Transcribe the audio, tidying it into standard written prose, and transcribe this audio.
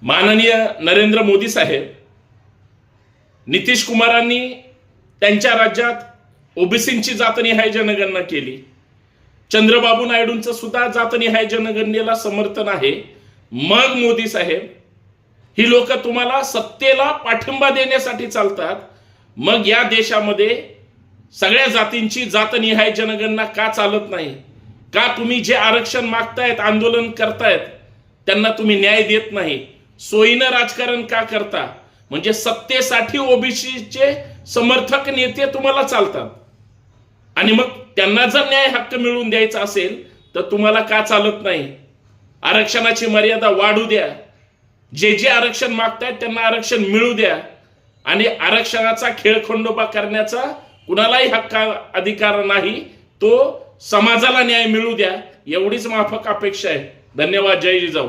माननीय नरेंद्र मोदी साहेब, नितीश कुमारांनी त्यांच्या राज्यात ओबीसींची जातनिहाय जनगणना केली. चंद्रबाबू नायडूंचं सुद्धा जातनिहाय जनगणनेला समर्थन आहे. मग मोदी साहेब, ही लोक तुम्हाला सत्तेला पाठिंबा देण्यासाठी चालतात. मग या देशामध्ये सगळ्या जातींची जातनिहाय जनगणना का चालत नाही? का तुम्ही जे आरक्षण मागतायत, आंदोलन करतायत, त्यांना तुम्ही न्याय देत नाही? सोयीनं राजकारण का करता? म्हणजे सत्तेसाठी ओबीसीचे समर्थक नेते तुम्हाला चालतात आणि मग त्यांना जर न्याय हक्क मिळवून द्यायचा असेल तर तुम्हाला का चालत नाही? आरक्षणाची मर्यादा वाढू द्या. जे जे आरक्षण मागतायत त्यांना आरक्षण मिळू द्या आणि आरक्षणाचा खेळखंडोबा करण्याचा कुणालाही हक्क अधिकार नाही. तो समाजाला न्याय मिळू द्या, एवढीच माफक अपेक्षा आहे. धन्यवाद. जय जिजाऊ.